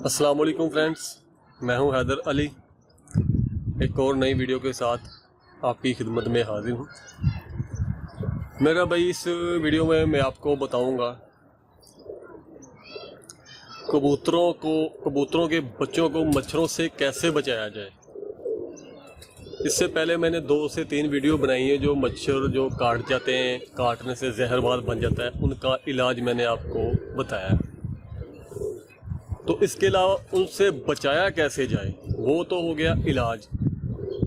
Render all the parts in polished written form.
अस्सलाम वालेकुम फ्रेंड्स, मैं हूं हैदर अली। एक और नई वीडियो के साथ आपकी खिदमत में हाजिर हूं। मेरा भाई इस वीडियो में मैं आपको बताऊंगा कबूतरों के बच्चों को मच्छरों से कैसे बचाया जाए। इससे पहले मैंने 2 से 3 वीडियो बनाई है जो मच्छर जो काट जाते हैं, काटने से जहरबाद बन जाता है, उनका इलाज मैंने आपको बताया। तो इसके अलावा उनसे बचाया कैसे जाए वो तो हो गया इलाज।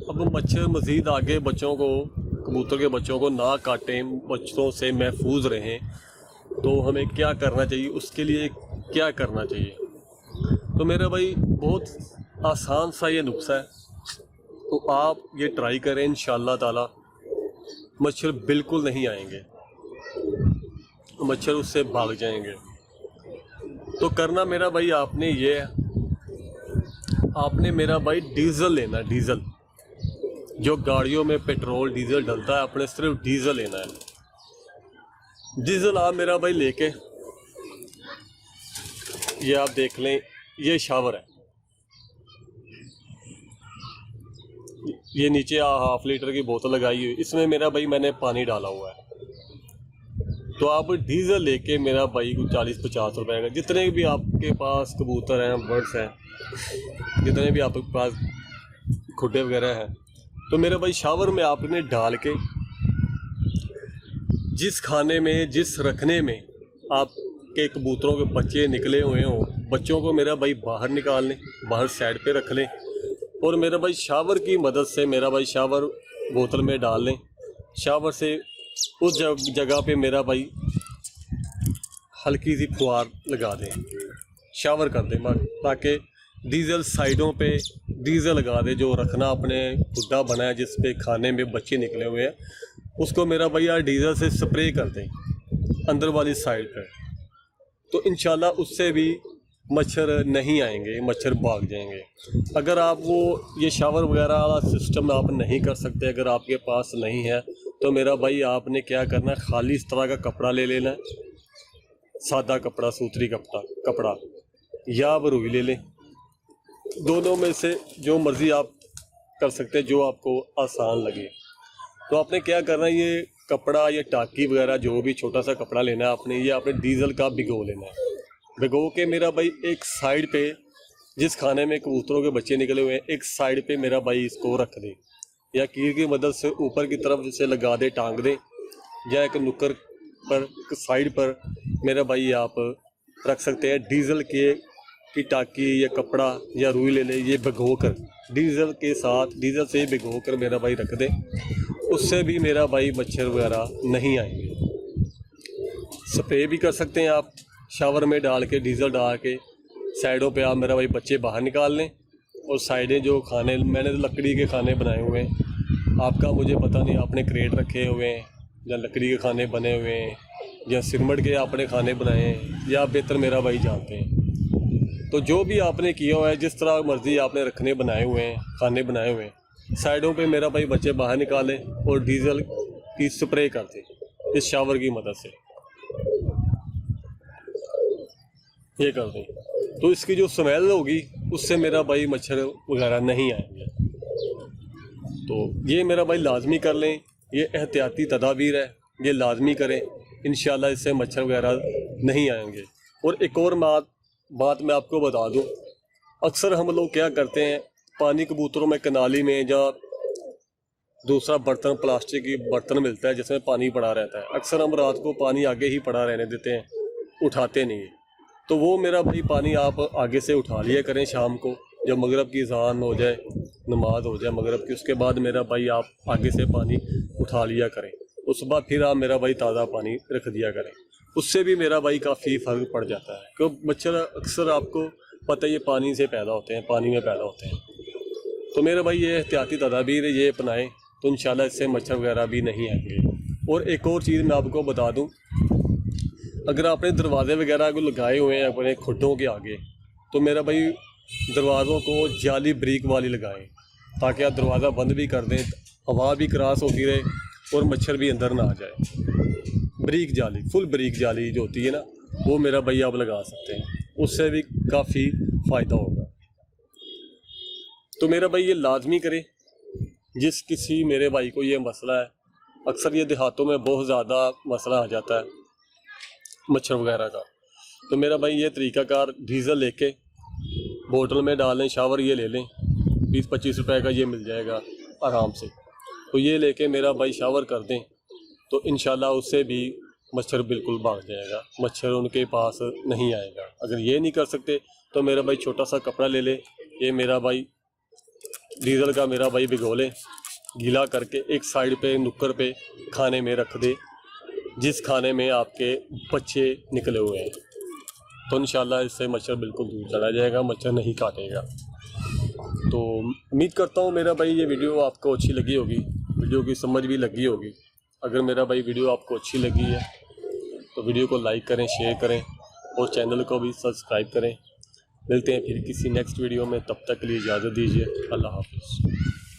अब मच्छर मज़ीद आगे कबूतर के बच्चों को ना काटें, मच्छरों से महफूज रहें, तो हमें क्या करना चाहिए, उसके लिए क्या करना चाहिए। तो मेरा भाई बहुत आसान सा ये नुस्खा है, तो आप ये ट्राई करें। इंशाअल्लाह ताला मच्छर बिल्कुल नहीं आएंगे, मच्छर उससे भाग जाएंगे। तो करना मेरा भाई आपने मेरा भाई डीज़ल लेना है। डीज़ल जो गाड़ियों में पेट्रोल डीज़ल डलता है, अपने सिर्फ डीज़ल लेना है। डीज़ल आप मेरा भाई लेके, ये आप देख लें, ये शावर है, ये नीचे ½ लीटर की बोतल लगाई हुई, इसमें मेरा भाई मैंने पानी डाला हुआ है। तो आप डीज़ल लेके मेरा भाई को 40-50 रुपए का, जितने भी आपके पास कबूतर हैं, बर्ड्स हैं, जितने भी आपके पास खुड्डे वगैरह हैं, तो मेरे भाई शावर में आपने डाल के जिस खाने में, जिस रखने में आपके कबूतरों के बच्चे निकले हुए हों, बच्चों को मेरा भाई बाहर निकाल लें, बाहर साइड पे रख लें, और मेरा भाई शावर की मदद से मेरा भाई शावर बोतल में डाल लें। शावर से उस जगह पे मेरा भाई हल्की सी फुहार लगा दें, शावर कर दें, ताकि डीज़ल साइडों पे डीज़ल लगा दे। जो रखना अपने खुड्डा बना है जिस पे खाने में बच्चे निकले हुए हैं, उसको मेरा भाई यार डीज़ल से स्प्रे कर दें अंदर वाली साइड पर। तो इंशाल्लाह उससे भी मच्छर नहीं आएंगे, मच्छर भाग जाएंगे। अगर आप ये शावर वगैरह वाला सिस्टम आप नहीं कर सकते, अगर आपके पास नहीं है, तो मेरा भाई आपने क्या करना है, खाली इस तरह का कपड़ा ले लेना है, सादा कपड़ा, सूतरी कपड़ा या रुई ले लें। दोनों में से जो मर्ज़ी आप कर सकते हैं, जो आपको आसान लगे। तो आपने क्या करना है, ये कपड़ा, ये टाकी वगैरह जो भी छोटा सा कपड़ा लेना है आपने, ये आपने डीज़ल का भिगो लेना है। भिगो के मेरा भाई एक साइड पे, जिस खाने में कबूतरों के बच्चे निकले हुए हैं, एक साइड पे मेरा भाई इसको रख दे, या कील की मदद से ऊपर की तरफ जैसे लगा दे, टांग दे, या एक नुक्कर पर साइड पर मेरा भाई आप रख सकते हैं। डीज़ल की टाकी या कपड़ा या रुई ले ले, ये भिगो कर डीज़ल के साथ, डीज़ल से भिगो कर मेरा भाई रख दे, उससे भी मेरा भाई मच्छर वगैरह नहीं आएंगे। स्प्रे भी कर सकते हैं आप, शावर में डाल के, डीज़ल डाल के साइडों पे आप मेरा भाई बच्चे बाहर निकाल लें, और साइडें जो खाने, मैंने तो लकड़ी के खाने बनाए हुए हैं, आपका मुझे पता नहीं आपने क्रेट रखे हुए हैं या लकड़ी के खाने बने हुए हैं या सिरमट के आपने खाने बनाए हैं, या बेहतर मेरा भाई जानते हैं। तो जो भी आपने किया हुआ है, जिस तरह मर्ज़ी आपने रखने बनाए हुए हैं, खाने बनाए हुए हैं, साइडों पे मेरा भाई बच्चे बाहर निकालें और डीज़ल की स्प्रे कर दें इस शावर की मदद से, ये कर दें। तो इसकी जो स्मेल होगी उससे मेरा भाई मच्छर वगैरह नहीं आएंगे। तो ये मेरा भाई लाजमी कर लें, ये एहतियाती तदाबीर है, ये लाजमी करें, इंशाल्लाह इससे मच्छर वगैरह नहीं आएंगे। और एक और बात मैं आपको बता दूं, अक्सर हम लोग क्या करते हैं, पानी कबूतरों में कनाली में या दूसरा बर्तन, प्लास्टिक की बर्तन मिलता है जिसमें पानी पड़ा रहता है, अक्सर हम रात को पानी आगे ही पड़ा रहने देते हैं, उठाते नहीं है। तो वो मेरा भाई पानी आप आगे से उठा लिया करें शाम को, जब मगरिब की अज़ान हो जाए, नमाज हो जाए मगरिब की, उसके बाद मेरा भाई आप आगे से पानी उठा लिया करें, उस बाद फिर आप मेरा भाई ताज़ा पानी रख दिया करें, उससे भी मेरा भाई काफ़ी फ़र्क पड़ जाता है। क्योंकि मच्छर अक्सर आपको पता है ये पानी से पैदा होते हैं, पानी में पैदा होते हैं। तो मेरा भाई ये एहतियाती तदाबीर ये अपनाएं, तो इंशाल्लाह इससे मच्छर वगैरह भी नहीं आएंगे। और एक और चीज़ मैं आपको बता दूँ, अगर आपने दरवाज़े वगैरह को लगाए हुए हैं अपने खुड्डों के आगे, तो मेरा भाई दरवाज़ों को जाली ब्रिक वाली लगाएं, ताकि आप दरवाज़ा बंद भी कर दें, हवा भी क्रॉस होती रहे और मच्छर भी अंदर ना आ जाए। ब्रिक जाली, फुल ब्रिक जाली जो होती है ना, वो मेरा भाई आप लगा सकते हैं, उससे भी काफ़ी फ़ायदा होगा। तो मेरा भाई ये लाजमी करे, जिस किसी मेरे भाई को ये मसला है, अक्सर ये देहातों में बहुत ज़्यादा मसला आ जाता है मच्छर वगैरह का, तो मेरा भाई ये तरीक़ाकार डीज़ल लेके बोतल में डालें, शावर ये ले लें, 20-25 रुपए का ये मिल जाएगा आराम से। तो ये लेके मेरा भाई शावर कर दें तो इंशाल्लाह उससे भी मच्छर बिल्कुल भाग जाएगा, मच्छर उनके पास नहीं आएगा। अगर ये नहीं कर सकते तो मेरा भाई छोटा सा कपड़ा ले ले, ये मेरा भाई डीज़ल का मेरा भाई भिगो ले, गीला करके एक साइड पे नुक्कड़ पे खाने में रख दे, जिस खाने में आपके बच्चे निकले हुए हैं, तो इंशाल्लाह इससे मच्छर बिल्कुल दूर चला जाएगा, मच्छर नहीं काटेगा। तो उम्मीद करता हूँ मेरा भाई ये वीडियो आपको अच्छी लगी होगी, वीडियो की समझ भी लगी होगी। अगर मेरा भाई वीडियो आपको अच्छी लगी है तो वीडियो को लाइक करें, शेयर करें और चैनल को भी सब्सक्राइब करें। मिलते हैं फिर किसी नेक्स्ट वीडियो में, तब तक के लिए इजाज़त दीजिए। अल्लाह हाफ़िज़।